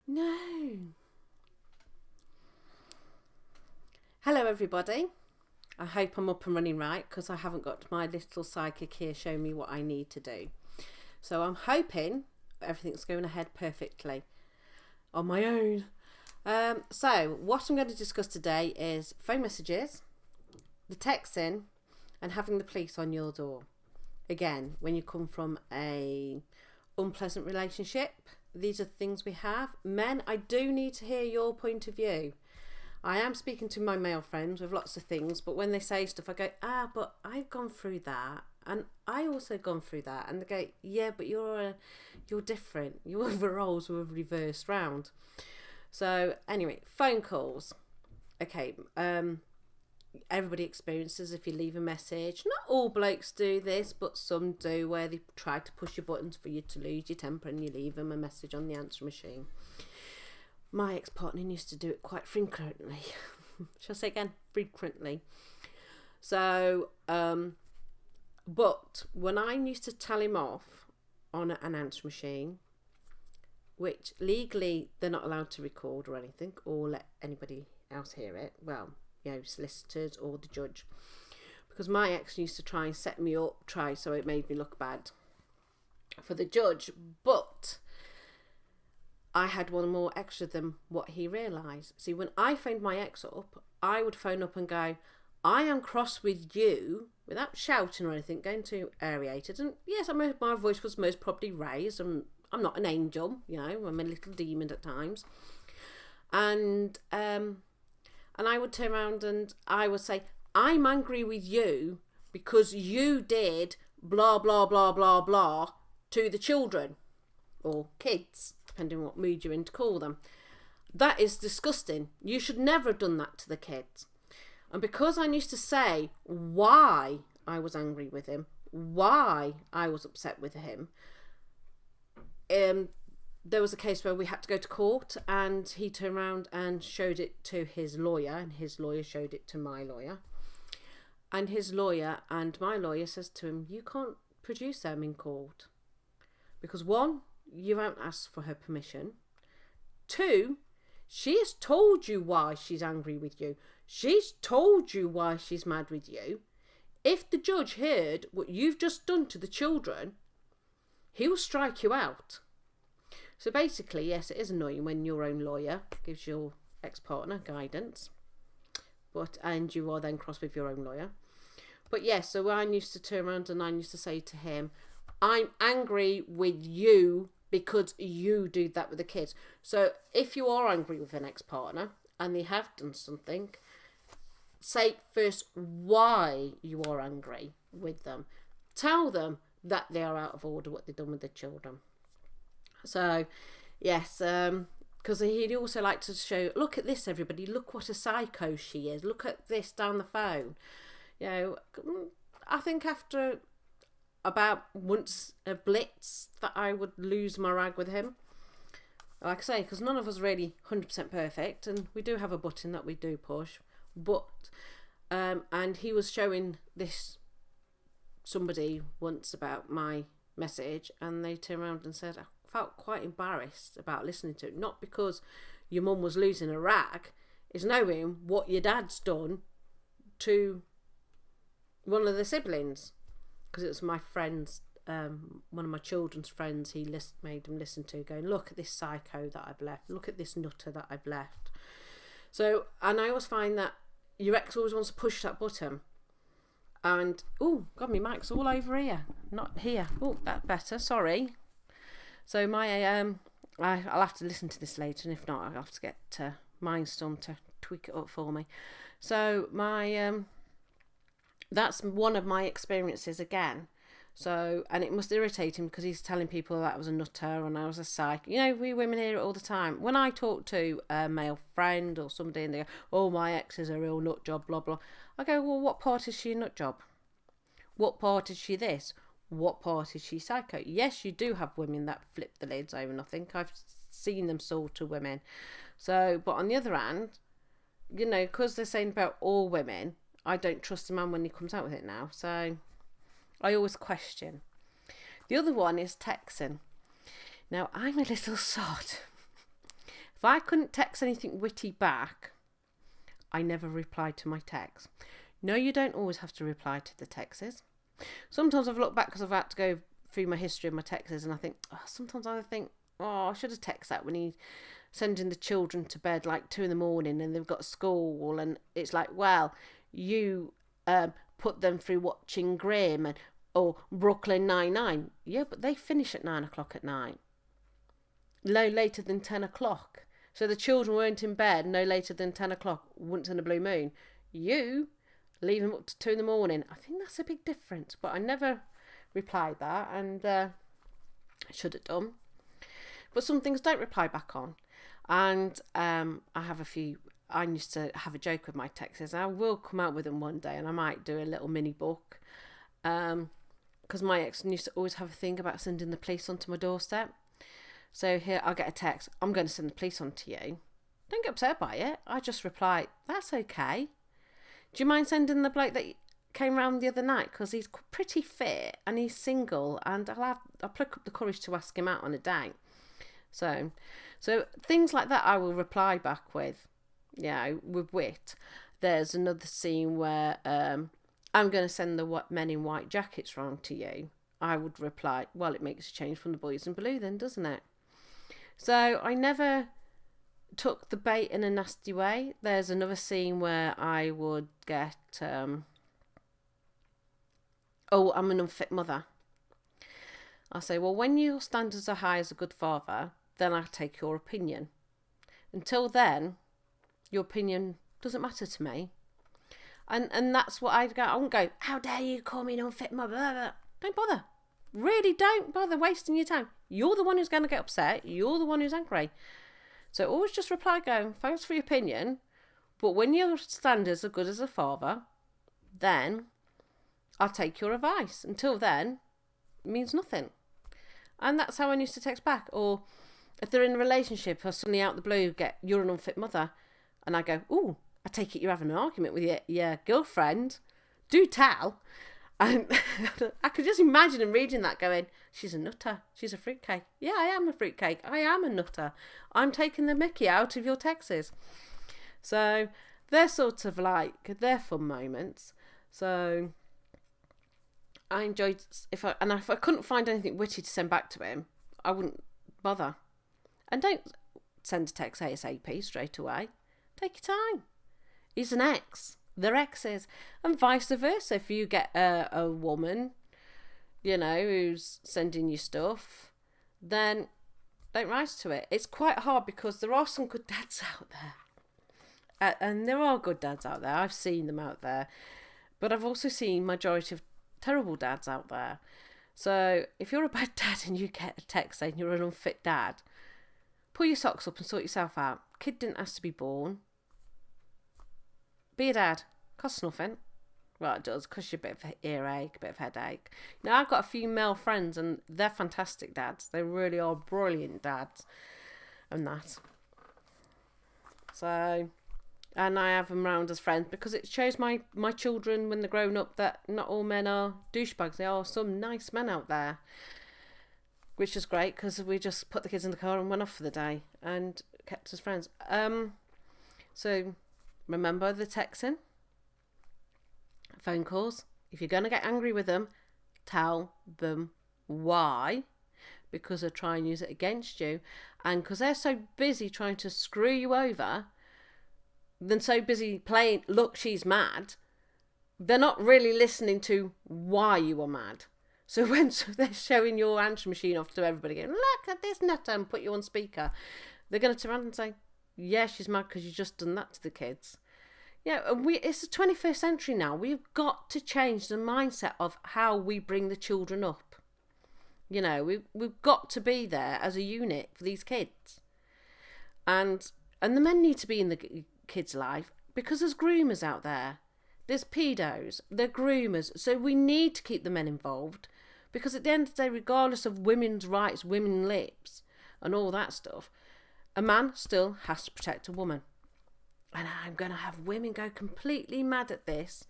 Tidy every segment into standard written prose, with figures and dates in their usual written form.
No. Hello, everybody. I hope I'm up and running right because I haven't got my little psychic here showing me what I need to do. So I'm hoping everything's going ahead perfectly on my own. So what I'm going to discuss today is phone messages, the texting, and having the police on your door. Again, when you come from a unpleasant relationship, these are the things we have. Men, I do need to hear your point of view. I am speaking to my male friends with lots of things, but when they say stuff, I go, but I've gone through that, and I also gone through that, and they go, yeah, but you're different. Your roles were reversed round. So anyway, phone calls. Okay, everybody experiences if you leave a message. Not all blokes do this, but some do, where they try to push your buttons for you to lose your temper and you leave them a message on the answer machine. My ex-partner used to do it quite frequently. Shall I say again? Frequently. So, but when I used to tell him off on an answer machine, which legally they're not allowed to record or anything, or let anybody else hear it, well, solicitors or the judge, because my ex used to try and set me up, so it made me look bad for the judge, but I had one more extra than what he realised. See, when I phoned my ex up, I would phone up and go, I am cross with you, without shouting or anything, going to aerate it. And yes, my voice was most probably raised. I'm not an angel, I'm a little demon at times. And I would turn around and I would say, I'm angry with you because you did blah, blah, blah, blah, blah to the children or kids, depending on what mood you're in to call them. That is disgusting. You should never have done that to the kids. And because I used to say why I was angry with him, why I was upset with him, there was a case where we had to go to court, and he turned around and showed it to his lawyer, and his lawyer showed it to my lawyer. And his lawyer and my lawyer says to him, you can't produce them in court. Because one, you haven't asked for her permission. Two, she has told you why she's angry with you. She's told you why she's mad with you. If the judge heard what you've just done to the children, he will strike you out. So basically, yes, it is annoying when your own lawyer gives your ex-partner guidance, and you are then cross with your own lawyer. But yes, so I used to turn around and I used to say to him, I'm angry with you because you do that with the kids. So if you are angry with an ex-partner and they have done something, say first why you are angry with them. Tell them that they are out of order, what they've done with the children. So, yes, because he'd also like to show, look at this, everybody, look what a psycho she is. Look at this down the phone. I think after about once a blitz that I would lose my rag with him. Like I say, because none of us really 100% perfect, and we do have a button that we do push. But, and he was showing this somebody once about my message, and they turned around and said, I felt quite embarrassed about listening to it. Not because your mum was losing a rag, it's knowing what your dad's done to one of the siblings. Because it was my friend's, one of my children's friends, he made them listen to, going, look at this psycho that I've left, look at this nutter that I've left. So, and I always find that your ex always wants to push that button. And, oh, God, my mic's all over here, not here. Oh, that's better, sorry. So I'll have to listen to this later, and if not, I'll have to get Mindstorm to tweak it up for me. So that's one of my experiences again. So, and it must irritate him because he's telling people that I was a nutter and I was a psych. We women hear it all the time. When I talk to a male friend or somebody and they go, oh, my ex is a real nut job, blah, blah. I go, well, what part is she a nut job? What part is she this? What part is she psycho? Yes, you do have women that flip the lids over nothing. I've seen them sold to women. So, but on the other hand, because they're saying about all women, I don't trust a man when he comes out with it now. So I always question. The other one is texting. Now, I'm a little sod. If I couldn't text anything witty back, I never replied to my texts. No, you don't always have to reply to the texts. Sometimes I've looked back because I've had to go through my history of my texts, and I think, sometimes I think, I should have texted that when he's sending the children to bed like 2 a.m. and they've got school, and it's like, well, you put them through watching Grimm or Brooklyn Nine-Nine. Yeah, but they finish at 9 o'clock at night. No later than 10 o'clock. So the children weren't in bed no later than 10 o'clock once in a blue moon. You leave them up to 2 a.m. I think that's a big difference. But I never replied that, and I should have done. But some things don't reply back on. And I used to have a joke with my texts. I will come out with them one day, and I might do a little mini book. Because my ex used to always have a thing about sending the police onto my doorstep. So here, I'll get a text, I'm going to send the police on to you. Don't get upset by it. I just reply, that's okay. Do you mind sending the bloke that came round the other night? Because he's pretty fit and he's single, and I'll pluck up the courage to ask him out on a date. So things like that I will reply back with, with wit. There's another scene where I'm going to send the men in white jackets round to you. I would reply, well, it makes a change from the boys in blue then, doesn't it? So I never took the bait in a nasty way. There's another scene where I would get, I'm an unfit mother. I'll say, well, when your standards are high as a good father, then I take your opinion. Until then, your opinion doesn't matter to me. And that's what I'd go. I won't go, how dare you call me an unfit mother? Don't bother. Really don't bother wasting your time. You're the one who's going to get upset. You're the one who's angry. So always just reply going, thanks for your opinion, but when your standards are good as a father, then I'll take your advice. Until then, it means nothing. And that's how I used to text back. Or if they're in a relationship or suddenly out the blue get, you're an unfit mother, and I go, ooh, I take it you're having an argument with your girlfriend. Do tell. And I could just imagine him reading that going, she's a nutter. She's a fruitcake. Yeah, I am a fruitcake. I am a nutter. I'm taking the mickey out of your texts. So they're sort of like, they're fun moments. So I enjoyed, if I couldn't find anything witty to send back to him, I wouldn't bother. And don't send a text ASAP straight away. Take your time. He's an ex. They're exes, and vice versa. If you get a woman, who's sending you stuff, then don't rise to it. It's quite hard because there are some good dads out there, and there are good dads out there. I've seen them out there, but I've also seen majority of terrible dads out there. So if you're a bad dad and you get a text saying you're an unfit dad, pull your socks up and sort yourself out. Kid didn't ask to be born. Be a dad. Costs nothing. Well, it does. Costs you a bit of earache, a bit of headache. Now, I've got a few male friends and they're fantastic dads. They really are brilliant dads. And that. So, and I have them round as friends because it shows my children when they're grown up that not all men are douchebags. There are some nice men out there. Which is great because we just put the kids in the car and went off for the day and kept as friends. So, remember the texting, phone calls. If you're going to get angry with them, tell them why, because they'll try and use it against you. And because they're so busy trying to screw you over, then so busy playing, look, she's mad, they're not really listening to why you are mad. So when they're showing your answer machine off to everybody, going, look at this nutter, and put you on speaker, they're going to turn around and say, yeah, she's mad because you've just done that to the kids. Yeah, it's the 21st century now. We've got to change the mindset of how we bring the children up. We've got to be there as a unit for these kids. And the men need to be in the kids' life because there's groomers out there. There's pedos. They're groomers. So we need to keep the men involved because at the end of the day, regardless of women's rights, women's lips and all that stuff, a man still has to protect a woman. And I'm going to have women go completely mad at this.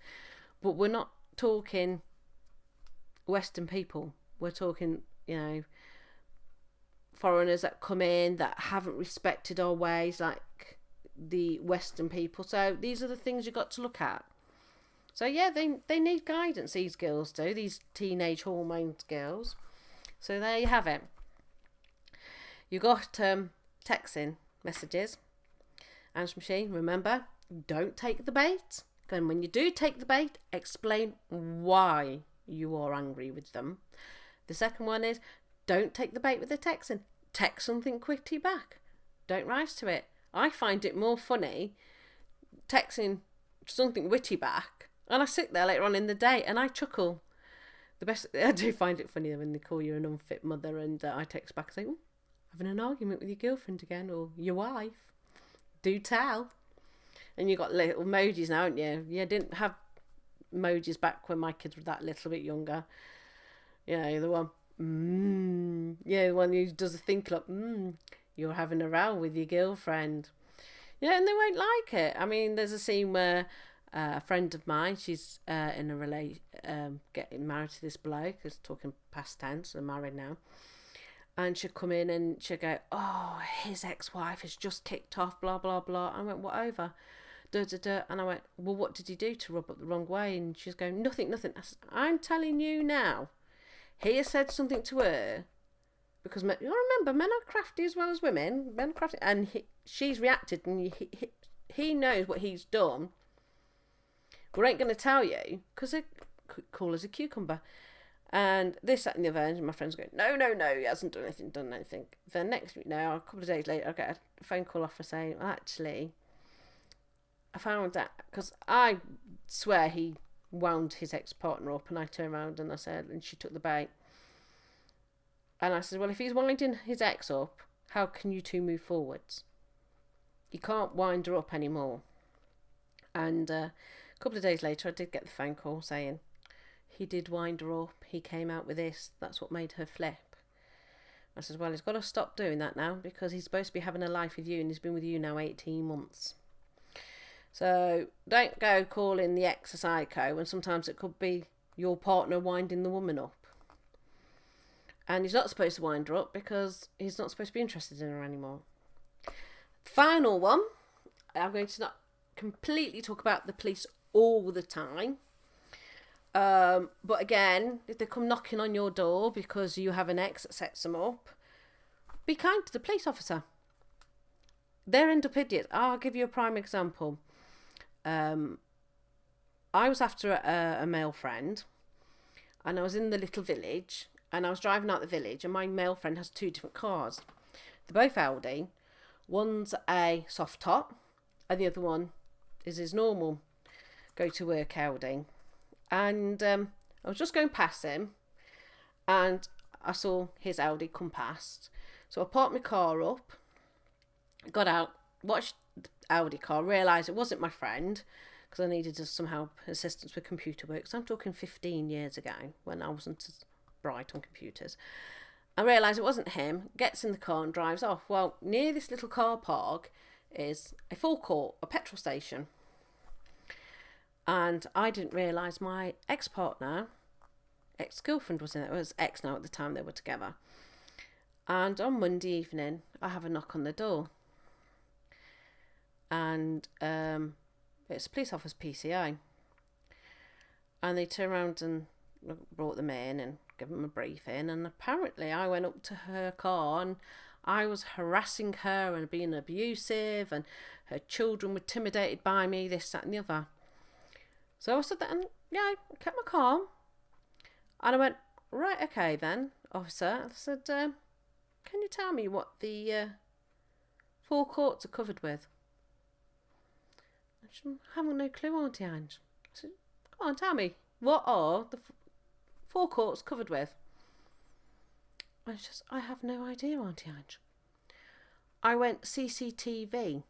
But we're not talking Western people. We're talking, foreigners that come in that haven't respected our ways like the Western people. So these are the things you've got to look at. So yeah, they need guidance, these girls do, these teenage hormone girls. So there you have it. You got texting messages. Answer machine, remember, don't take the bait. And when you do take the bait, explain why you are angry with them. The second one is, don't take the bait with the texting. Text something quickly back. Don't rise to it. I find it more funny texting something witty back, and I sit there later on in the day and I chuckle. I do find it funny when they call you an unfit mother, and I text back and say, "Oh, having an argument with your girlfriend again, or your wife? Do tell." And you got little emojis now, haven't you? Yeah, I didn't have emojis back when my kids were that little bit younger. You know, the one, yeah, the one who does a think like, you're having a row with your girlfriend. Yeah, and they won't like it. I mean, there's a scene where a friend of mine, she's in a getting married to this bloke, who's talking past tense, they're married now. And she'll come in and she'll go, "Oh, his ex-wife has just kicked off, blah, blah, blah." I went, "What over?" And I went, "Well, what did he do to rub up the wrong way?" And she's going, Nothing. I said, "I'm telling you now, he has said something to her." Because you remember, men are crafty as well as women. Men are crafty. And she's reacted, and he knows what he's done. We ain't going to tell you, because they're cool as a cucumber. And this, that, and the other, and my friends go, no, he hasn't done anything. Then next week, now, a couple of days later, I get a phone call off her saying, "Well, actually, I found out," because I swear he wound his ex-partner up, and I turned around and I said, and she took the bait. And I said, "Well, if he's winding his ex up, how can you two move forwards? You can't wind her up anymore." And a couple of days later, I did get the phone call saying, "He did wind her up. He came out with this. That's what made her flip." I said, "Well, he's got to stop doing that now, because he's supposed to be having a life with you, and he's been with you now 18 months. So don't go calling the ex a psycho when sometimes it could be your partner winding the woman up. And he's not supposed to wind her up because he's not supposed to be interested in her anymore." Final one. I'm going to not completely talk about the police all the time. But again, if they come knocking on your door because you have an ex that sets them up, be kind to the police officer. They're end up idiots. I'll give you a prime example. I was after a male friend, and I was in the little village, and I was driving out the village, and my male friend has two different cars. They're both Audi. One's a soft top, and the other one is his normal go-to-work Audi. And I was just going past him, and I saw his Audi come past. So I parked my car up, got out, watched the Audi car, realised it wasn't my friend, because I needed some help, assistance with computer work. So I'm talking 15 years ago, when I wasn't as bright on computers. I realised it wasn't him, gets in the car and drives off. Well, near this little car park is a forecourt, a petrol station. And I didn't realise my ex-partner, ex-girlfriend was in it. It was ex now at the time they were together. And on Monday evening, I have a knock on the door. And it's a police officer, PCI. And they turned around and brought them in and gave them a briefing. And apparently I went up to her car and I was harassing her and being abusive, and her children were intimidated by me, this, that and the other. So I said that, and yeah, I kept my calm. And I went, "Right, okay then, officer." I said, "Can you tell me what the forecourts are covered with?" She said, "I haven't no clue, Auntie Ange." I said, "Come on, tell me, what are the forecourts covered with?" And she says, "I have no idea, Auntie Ange." I went, "CCTV.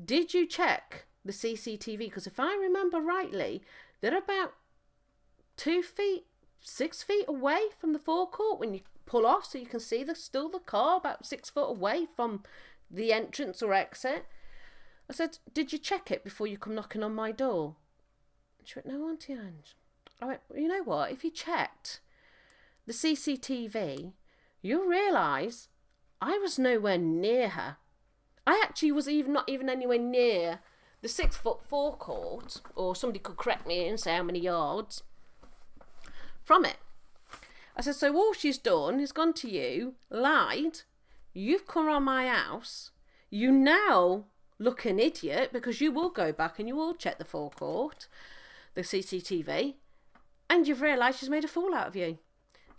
Did you check the CCTV? Because if I remember rightly, they're about 6 feet away from the forecourt when you pull off, so you can see still the car about 6 foot away from the entrance or exit." I said, "Did you check it before you come knocking on my door?" She went, "No, Auntie Ange." I went, "Well, you know what? If you checked the CCTV, you'll realise I was nowhere near her. I actually was not even anywhere near the 6-foot forecourt, or somebody could correct me and say how many yards from it. I said, so all she's done is gone to you, lied, you've come around my house, you now look an idiot because you will go back and you will check the forecourt, the CCTV, and you've realised she's made a fool out of you.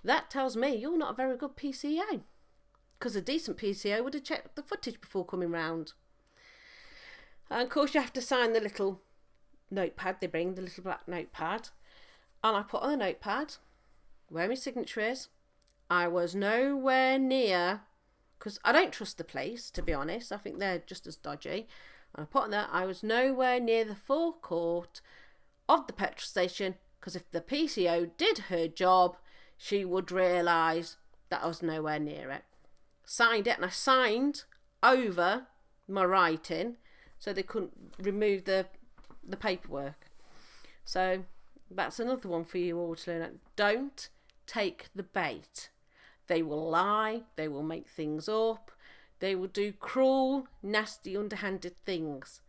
That tells me you're not a very good PCO, because a decent PCO would have checked the footage before coming round. And of course you have to sign the little notepad they bring, the little black notepad, and I put on the notepad where my signature is. I was nowhere near, because I don't trust the police, to be honest. I think they're just as dodgy. And I put on there, I was nowhere near the forecourt of the petrol station, because if the PCO did her job, she would realise that I was nowhere near it. Signed it, and I signed over my writing so they couldn't remove the paperwork. So that's another one for you all to learn. Don't take the bait. They will lie, they will make things up, they will do cruel, nasty, underhanded things.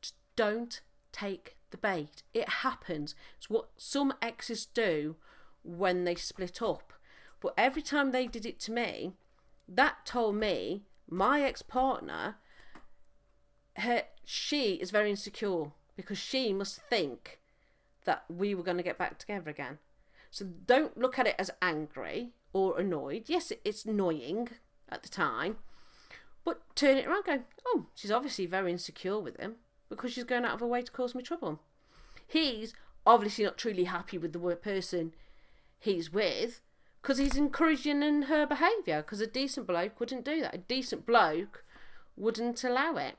Just don't take the bait. It happens. It's what some exes do when they split up. But every time they did it to me, that told me my ex-partner, she is very insecure, because she must think that we were going to get back together again. So don't look at it as angry or annoyed. Yes, it's annoying at the time, but turn it around, go, oh, she's obviously very insecure with him because she's going out of her way to cause me trouble. He's obviously not truly happy with the person he's with, because he's encouraging in her behaviour, because a decent bloke wouldn't do that. A decent bloke wouldn't allow it.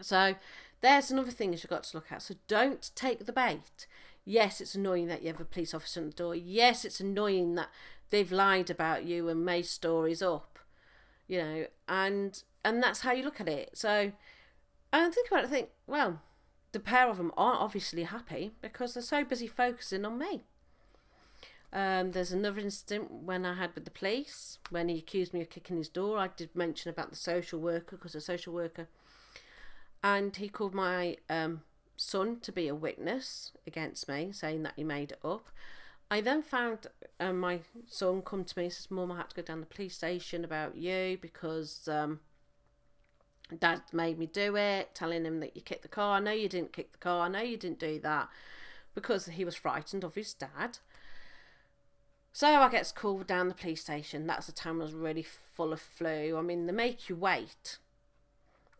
So there's another thing you've got to look at. So don't take the bait. Yes, it's annoying that you have a police officer at the door. Yes, it's annoying that they've lied about you and made stories up, you know, and that's how you look at it. So, and think about it, think, well, the pair of them aren't obviously happy because they're so busy focusing on me. There's another incident when I had with the police, when he accused me of kicking his door. I did mention about the social worker, because a social worker, and he called my son to be a witness against me, saying that he made it up. I then found my son come to me and says, Mum, I had to go down to the police station about you because Dad made me do it, telling him that you kicked the car. No, you didn't kick the car. No, you didn't do that, because he was frightened of his dad. So I get called down the police station. That's the time I was really full of flu. I mean, they make you wait.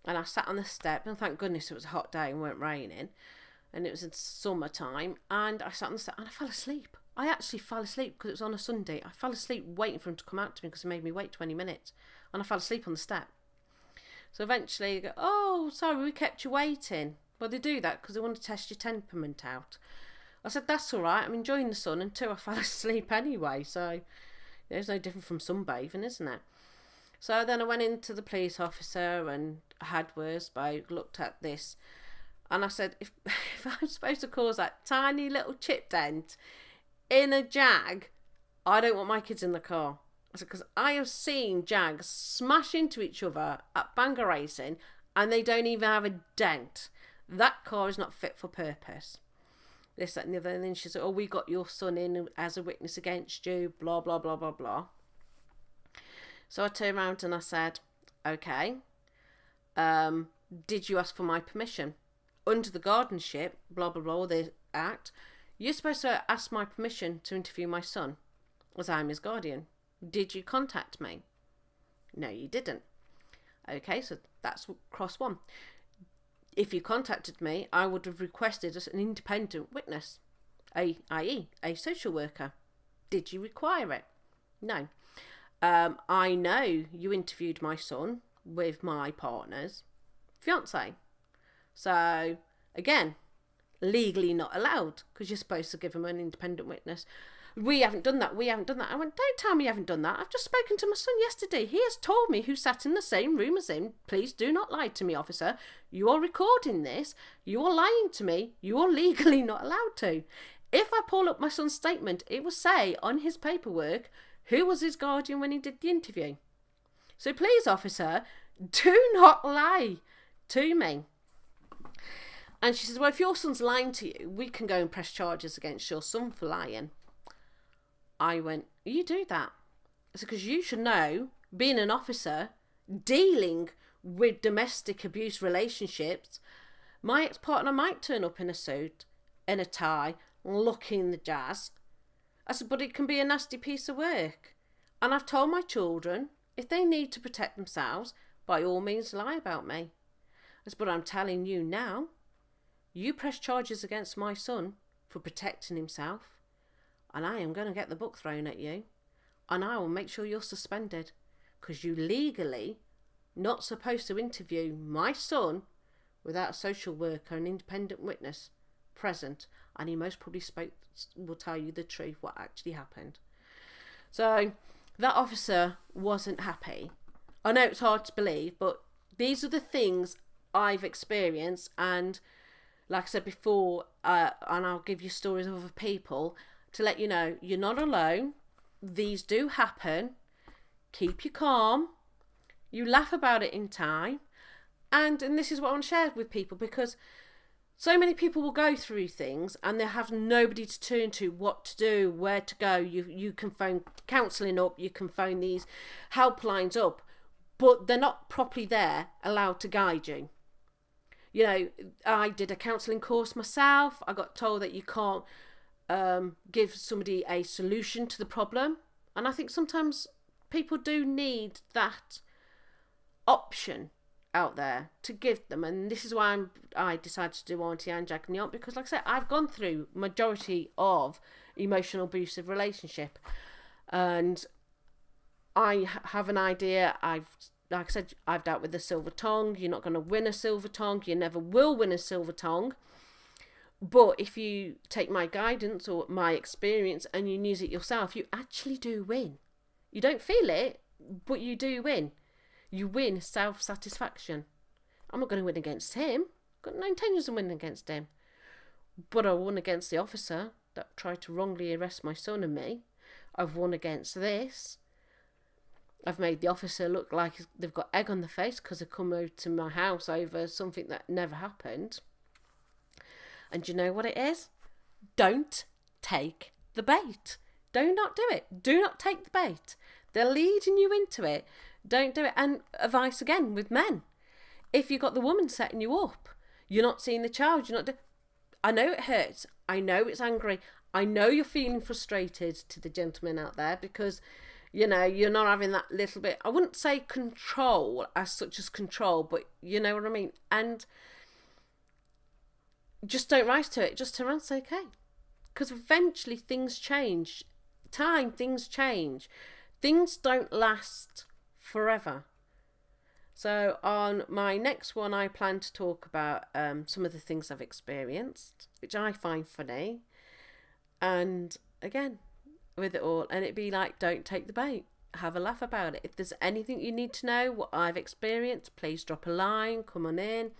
And I sat on the step, and thank goodness it was a hot day and weren't raining, and it was in summertime, and I sat on the step and I fell asleep. I actually fell asleep because it was on a Sunday. I fell asleep waiting for him to come out to me because he made me wait 20 minutes, and I fell asleep on the step. So eventually they go, oh, sorry, we kept you waiting. Well, they do that because they want to test your temperament out. I said, that's all right, I'm enjoying the sun, and 2, I fell asleep anyway, so it's no different from sunbathing, isn't it? So then I went into the police officer and I had words, spoke, looked at this, and I said, if I'm supposed to cause that tiny little chip dent in a Jag, I don't want my kids in the car. I said, because I have seen Jags smash into each other at Bangor Racing and they don't even have a dent. That car is not fit for purpose. This, that and the other. And then she said, oh, we got your son in as a witness against you, blah, blah, blah, blah, blah. So I turned around and I said, okay, did you ask for my permission? Under the guardianship, blah, blah, blah, the act, you're supposed to ask my permission to interview my son, as I'm his guardian. Did you contact me? No, you didn't. Okay, so that's cross one. If you contacted me, I would have requested an independent witness, i.e. a social worker. Did you require it? No. I know you interviewed my son with my partner's fiance. So, again, legally not allowed, because you're supposed to give him an independent witness. We haven't done that. I went, don't tell me you haven't done that. I've just spoken to my son yesterday. He has told me who sat in the same room as him. Please do not lie to me, officer. You are recording this. You are lying to me. You are legally not allowed to. If I pull up my son's statement, it will say on his paperwork who was his guardian when he did the interview. So please, officer, do not lie to me. And she says, well, if your son's lying to you, we can go and press charges against your son for lying. I went, you do that? I said, because you should know, being an officer, dealing with domestic abuse relationships, my ex-partner might turn up in a suit, in a tie, looking the jazz. I said, but it can be a nasty piece of work. And I've told my children, if they need to protect themselves, by all means lie about me. I said, but I'm telling you now, you press charges against my son for protecting himself, and I am going to get the book thrown at you, and I will make sure you're suspended, because you legally not supposed to interview my son without a social worker and independent witness present, and he most probably will tell you the truth, what actually happened. So that officer wasn't happy. I know it's hard to believe, but these are the things I've experienced, and like I said before, and I'll give you stories of other people to let you know you're not alone. These do happen. Keep you calm. You laugh about it in time. And this is what I want to share with people, because so many people will go through things and they have nobody to turn to, what to do, where to go. You can phone counselling up, you can phone these helplines up, but they're not properly there, allowed to guide you. You know, I did a counselling course myself. I got told that you can't give somebody a solution to the problem. And I think sometimes people do need that option out there to give them. And this is why I decided to do Auntie Anne, Jack and the Aunt, because like I said, I've gone through majority of emotional abusive relationship. And I have an idea. Like I said, I've dealt with the silver tongue. You're not going to win a silver tongue. You never will win a silver tongue. But if you take my guidance or my experience and you use it yourself, you actually do win. You don't feel it, but you do win. You win self-satisfaction. I'm not going to win against him. I've got no intentions of winning against him. But I won against the officer that tried to wrongly arrest my son and me. I've won against this. I've made the officer look like they've got egg on the face because they come over to my house over something that never happened. And do you know what it is? Don't take the bait. Do not do it. Do not take the bait. They're leading you into it. Don't do it. And advice again with men. If you've got the woman setting you up, you're not seeing the child, I know it hurts. I know it's angry. I know you're feeling frustrated to the gentlemen out there because, you know, you're not having that little bit, I wouldn't say control as such as control, but you know what I mean? And just don't rise to it. Just turn around and say, okay. Because eventually things change. Things change. Things don't last forever. So on my next one, I plan to talk about some of the things I've experienced, which I find funny. And again, with it all, and it'd be like, don't take the bait. Have a laugh about it. If there's anything you need to know, what I've experienced, please drop a line, come on in.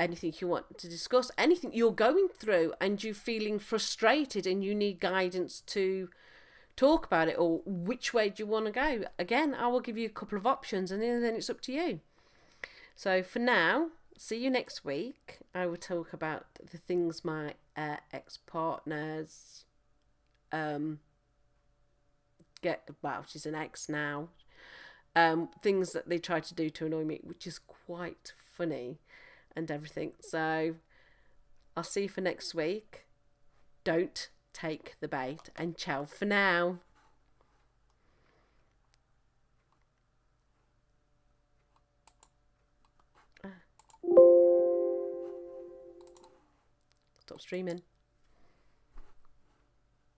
Anything you want to discuss, anything you're going through and you feeling frustrated and you need guidance to talk about it, or which way do you want to go? Again, I will give you a couple of options and then it's up to you. So for now, see you next week. I will talk about the things my ex-partners she's an ex now. Things that they try to do to annoy me, which is quite funny and everything. So I'll see you for next week. Don't take the bait, and ciao for now. Stop streaming.